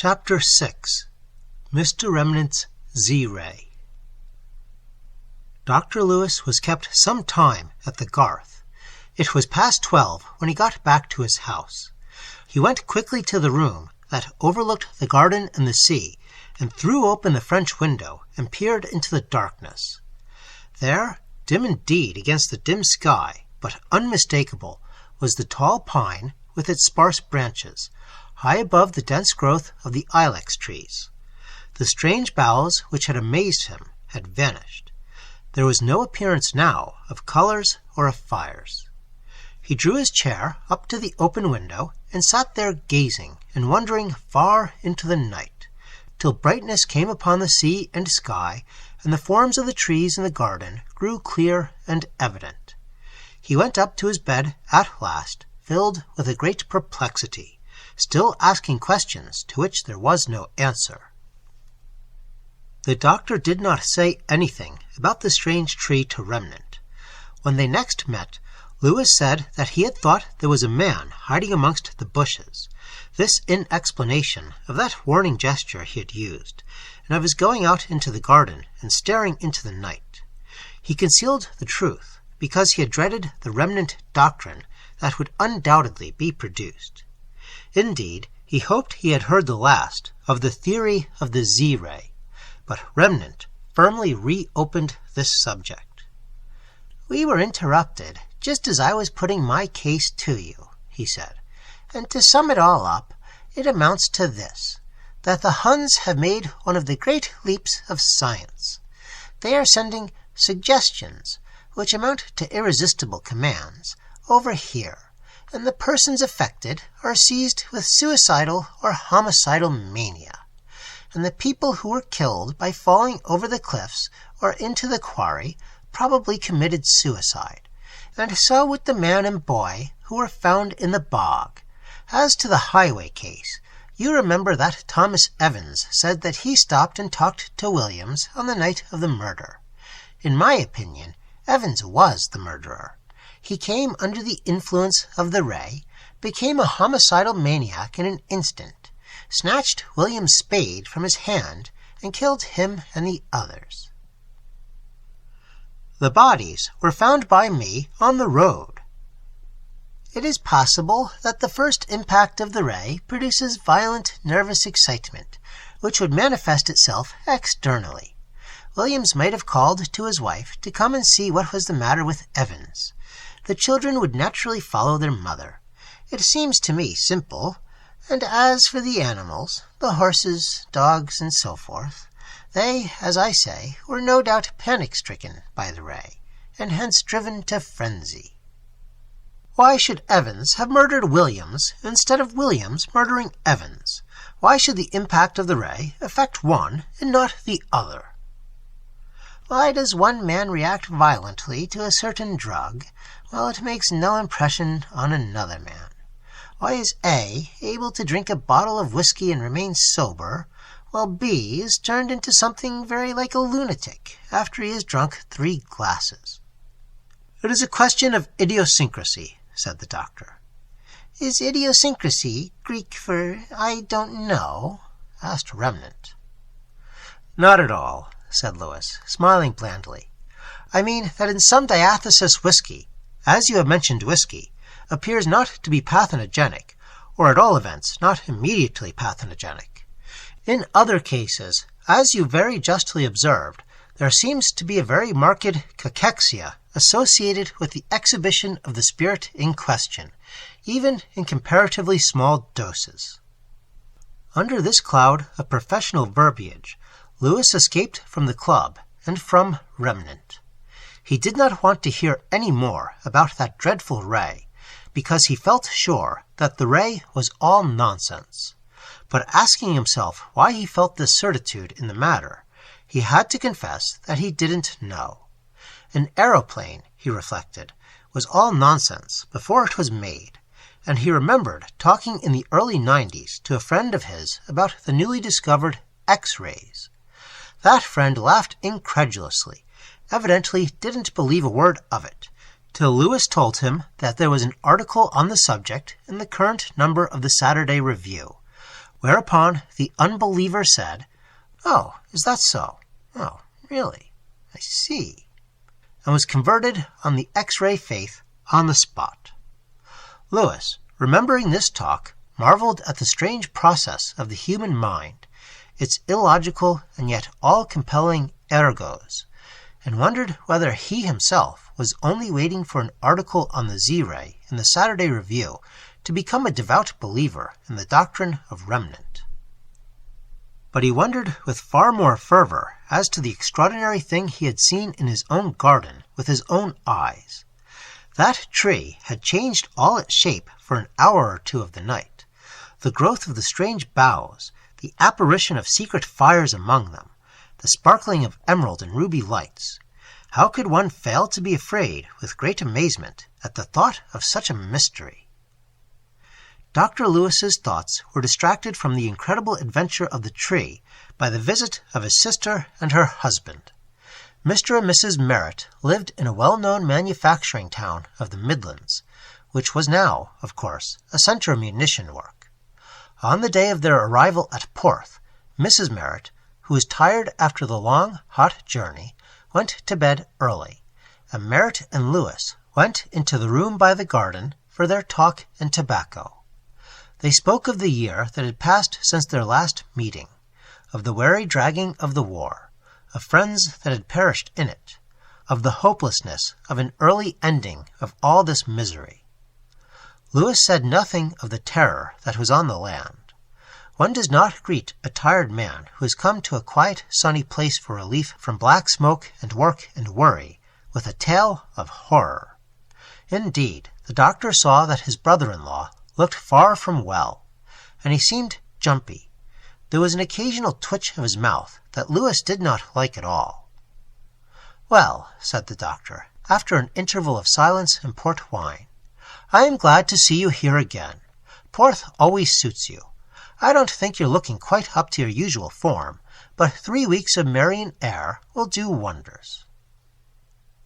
Chapter 6. Mr. Remnant's Z-Ray. Dr. Lewis was kept some time at the Garth. It was past 12 when he got back to his house. He went quickly to the room that overlooked the garden and the sea, and threw open the French window and peered into the darkness. There, dim indeed against the dim sky, but unmistakable, was the tall pine with its sparse branches, high above the dense growth of the ilex trees. The strange boughs which had amazed him had vanished. There was no appearance now of colors or of fires. He drew his chair up to the open window and sat there gazing and wondering far into the night, till brightness came upon the sea and sky, and the forms of the trees in the garden grew clear and evident. He went up to his bed at last, filled with a great perplexity, still asking questions to which there was no answer. The doctor did not say anything about the strange tree to Remnant. When they next met, Lewis said that he had thought there was a man hiding amongst the bushes, this in explanation of that warning gesture he had used, and of his going out into the garden and staring into the night. He concealed the truth, because he had dreaded the Remnant doctrine that would undoubtedly be produced. Indeed, he hoped he had heard the last of the theory of the Z-ray, but Remnant firmly reopened this subject. "We were interrupted just as I was putting my case to you," he said, "and to sum it all up, it amounts to this, that the Huns have made one of the great leaps of science. They are sending suggestions, which amount to irresistible commands, over here, and the persons affected are seized with suicidal or homicidal mania, and the people who were killed by falling over the cliffs or into the quarry probably committed suicide, and so with the man and boy who were found in the bog. As to the highway case, you remember that Thomas Evans said that he stopped and talked to Williams on the night of the murder. In my opinion, Evans was the murderer. He came under the influence of the ray, became a homicidal maniac in an instant, snatched William's spade from his hand, and killed him and the others. The bodies were found by me on the road. It is possible that the first impact of the ray produces violent nervous excitement, which would manifest itself externally. Williams might have called to his wife to come and see what was the matter with Evans. The children would naturally follow their mother. It seems to me simple, and as for the animals, the horses, dogs, and so forth, they, as I say, were no doubt panic-stricken by the ray, and hence driven to frenzy. Why should Evans have murdered Williams instead of Williams murdering Evans? Why should the impact of the ray affect one and not the other? Why does one man react violently to a certain drug, while it makes no impression on another man? Why is A able to drink a bottle of whiskey and remain sober, while B is turned into something very like a lunatic after he has drunk 3 glasses? "It is a question of idiosyncrasy," said the doctor. "Is idiosyncrasy Greek for I don't know?" asked Remnant. "Not at all," said Lewis, smiling blandly. "I mean that in some diathesis whiskey, as you have mentioned whiskey, appears not to be parthenogenic, or at all events not immediately parthenogenic. In other cases, as you very justly observed, there seems to be a very marked cachexia associated with the exhibition of the spirit in question, even in comparatively small doses." Under this cloud of professional verbiage, Lewis escaped from the club and from Remnant. He did not want to hear any more about that dreadful ray, because he felt sure that the ray was all nonsense. But asking himself why he felt this certitude in the matter, he had to confess that he didn't know. An aeroplane, he reflected, was all nonsense before it was made, and he remembered talking in the early 90s to a friend of his about the newly discovered X-rays. That friend laughed incredulously, evidently didn't believe a word of it, till Lewis told him that there was an article on the subject in the current number of the Saturday Review, Whereupon the unbeliever said, "Oh, is that so? Oh, really? I see," and was converted on the X-ray faith on the spot. Lewis, remembering this talk, marveled at the strange process of the human mind, its illogical and yet all-compelling ergos, and wondered whether he himself was only waiting for an article on the Z-ray in the Saturday Review to become a devout believer in the doctrine of Remnant. But he wondered with far more fervor as to the extraordinary thing he had seen in his own garden with his own eyes. That tree had changed all its shape for an hour or two of the night. The growth of the strange boughs, the apparition of secret fires among them, the sparkling of emerald and ruby lights. How could one fail to be afraid with great amazement at the thought of such a mystery? Dr. Lewis's thoughts were distracted from the incredible adventure of the tree by the visit of his sister and her husband. Mr. and Mrs. Merritt lived in a well-known manufacturing town of the Midlands, which was now, of course, a centre of munition work. On the day of their arrival at Porth, Mrs. Merritt, who was tired after the long, hot journey, went to bed early, and Merritt and Lewis went into the room by the garden for their talk and tobacco. They spoke of the year that had passed since their last meeting, of the weary dragging of the war, of friends that had perished in it, of the hopelessness of an early ending of all this misery. Lewis said nothing of the terror that was on the land. One does not greet a tired man who has come to a quiet, sunny place for relief from black smoke and work and worry with a tale of horror. Indeed, the doctor saw that his brother-in-law looked far from well, and he seemed jumpy. There was an occasional twitch of his mouth that Lewis did not like at all. "Well," said the doctor, after an interval of silence and port wine, "I am glad to see you here again. Porth always suits you. I don't think you're looking quite up to your usual form, but 3 weeks of Marian air will do wonders."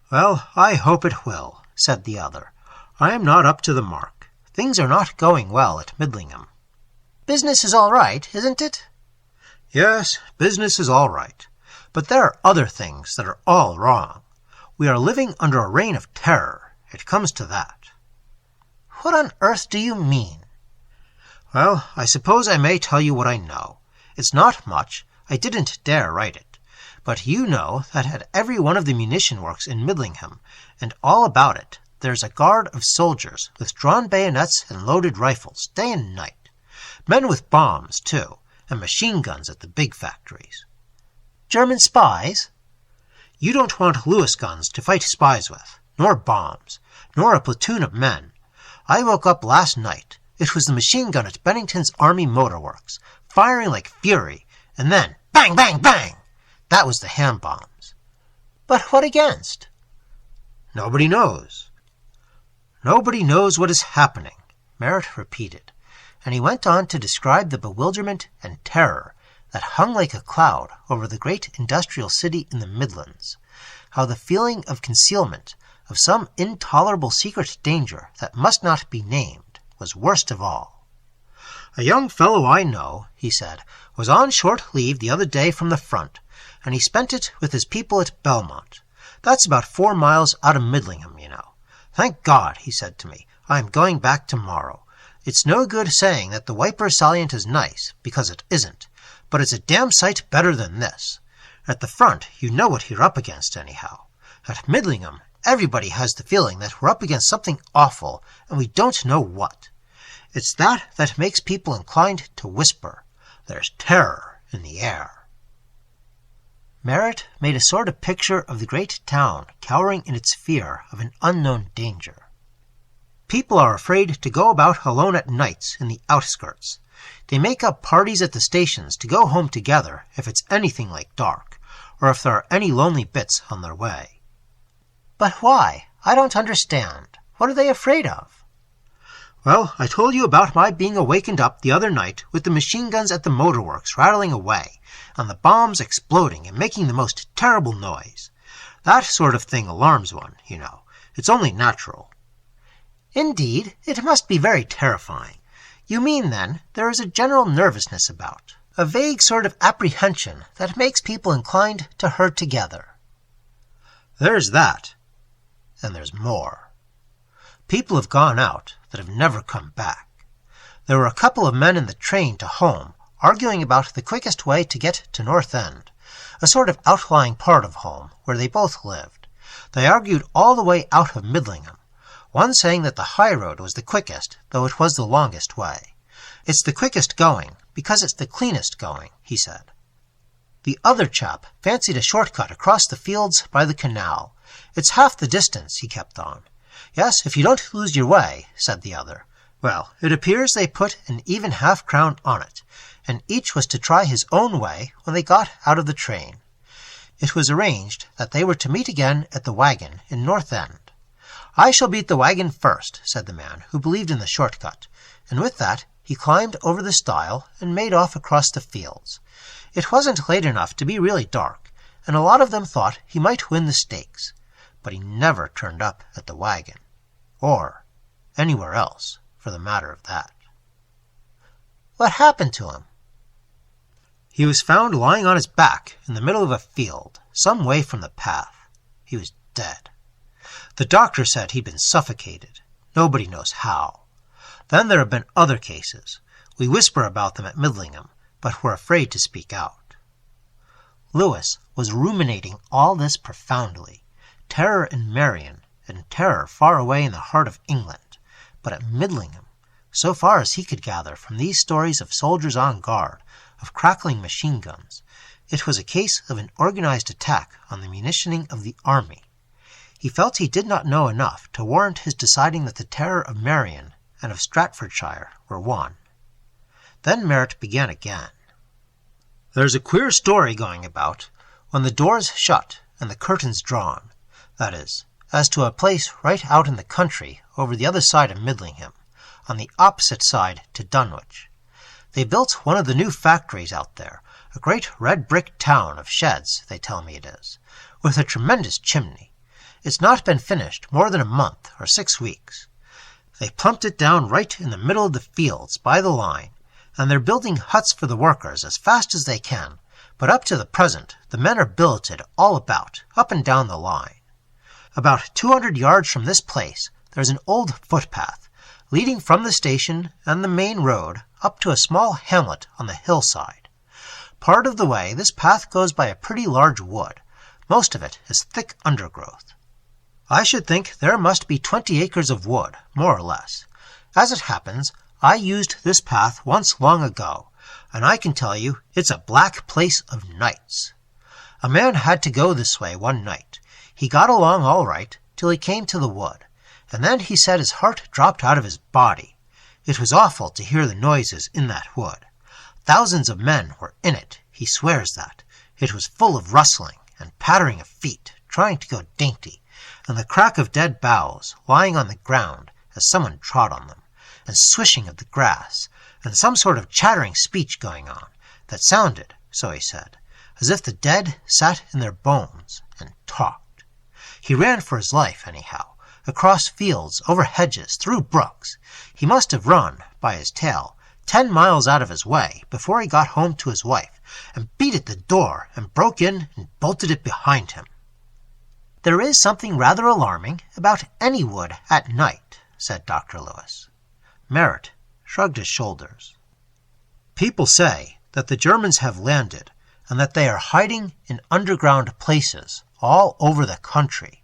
"Well, I hope it will," said the other. "I am not up to the mark. Things are not going well at Midlingham." "Business is all right, isn't it?" "Yes, business is all right. But there are other things that are all wrong. We are living under a reign of terror. It comes to that." "What on earth do you mean?" "Well, I suppose I may tell you what I know. It's not much. I didn't dare write it. But you know that at every one of the munition works in Midlingham, and all about it, there's a guard of soldiers with drawn bayonets and loaded rifles, day and night. Men with bombs, too, and machine guns at the big factories." "German spies?" "You don't want Lewis guns to fight spies with, nor bombs, nor a platoon of men. I woke up last night. It was the machine gun at Bennington's Army Motor Works, firing like fury, and then bang, bang, bang! That was the hand bombs." "But what against?" "Nobody knows." "Nobody knows what is happening," Merritt repeated, and he went on to describe the bewilderment and terror that hung like a cloud over the great industrial city in the Midlands, how the feeling of concealment, of some intolerable secret danger that must not be named, was worst of all. "A young fellow I know," he said, "was on short leave the other day from the front, and he spent it with his people at Belmont. That's about 4 miles out of Midlingham, you know. 'Thank God,' he said to me, 'I am going back tomorrow. It's no good saying that the Ypres Salient is nice, because it isn't, but it's a damn sight better than this. At the front, you know what you're up against anyhow. At Midlingham, everybody has the feeling that we're up against something awful, and we don't know what. It's that makes people inclined to whisper. There's terror in the air." Merritt made a sort of picture of the great town cowering in its fear of an unknown danger. "People are afraid to go about alone at nights in the outskirts. They make up parties at the stations to go home together if it's anything like dark, or if there are any lonely bits on their way." "But why? I don't understand. What are they afraid of?" "Well, I told you about my being awakened up the other night with the machine guns at the motor works rattling away, and the bombs exploding and making the most terrible noise. That sort of thing alarms one, you know. It's only natural." "Indeed, it must be very terrifying. You mean, then, there is a general nervousness about, a vague sort of apprehension that makes people inclined to herd together. There's that, and there's more. People have gone out that have never come back. There were a couple of men in the train to home arguing about the quickest way to get to North End, a sort of outlying part of home where they both lived. They argued all the way out of Midlingham, one saying that the high road was the quickest, though it was the longest way. It's the quickest going, because it's the cleanest going, he said. The other chap fancied a shortcut across the fields by the canal. It's half the distance, he kept on. Yes, if you don't lose your way, said the other. Well, it appears they put an even half-crown on it, and each was to try his own way when they got out of the train. It was arranged that they were to meet again at the wagon in North End. I shall beat the wagon first, said the man who believed in the shortcut, and with that he climbed over the stile and made off across the fields. It wasn't late enough to be really dark, and a lot of them thought he might win the stakes, but he never turned up at the wagon, or anywhere else, for the matter of that. What happened to him? He was found lying on his back in the middle of a field, some way from the path. He was dead. The doctor said he'd been suffocated. Nobody knows how. Then there have been other cases. We whisper about them at Midlingham, but we're afraid to speak out. Lewis was ruminating all this profoundly. Terror in Marion, and terror far away in the heart of England. But at Midlingham, so far as he could gather from these stories of soldiers on guard, of crackling machine guns, it was a case of an organized attack on the munitioning of the army. He felt he did not know enough to warrant his deciding that the terror of Marion and of Stratfordshire were one. Then Merritt began again. There's a queer story going about when the doors shut and the curtains drawn, that is, as to a place right out in the country over the other side of Midlingham, on the opposite side to Dunwich. They built one of the new factories out there, a great red brick town of sheds, they tell me it is, with a tremendous chimney. It's not been finished more than a month or 6 weeks. They plumped it down right in the middle of the fields by the line, and they're building huts for the workers as fast as they can, but up to the present the men are billeted all about, up and down the line. About 200 yards from this place there's an old footpath, leading from the station and the main road up to a small hamlet on the hillside. Part of the way this path goes by a pretty large wood. Most of it is thick undergrowth. I should think there must be 20 acres of wood, more or less. As it happens, I used this path once long ago, and I can tell you it's a black place of nights. A man had to go this way one night. He got along all right till he came to the wood, and then he said his heart dropped out of his body. It was awful to hear the noises in that wood. Thousands of men were in it, he swears that. It was full of rustling and pattering of feet, trying to go dainty, and the crack of dead boughs lying on the ground as someone trod on them, and swishing of the grass, and some sort of chattering speech going on, that sounded, so he said, as if the dead sat in their bones and talked. He ran for his life, anyhow, across fields, over hedges, through brooks. He must have run, by his tail, 10 miles out of his way before he got home to his wife, and beat at the door, and broke in and bolted it behind him. There is something rather alarming about any wood at night, said Dr. Lewis. Merritt shrugged his shoulders. People say that the Germans have landed, and that they are hiding in underground places all over the country.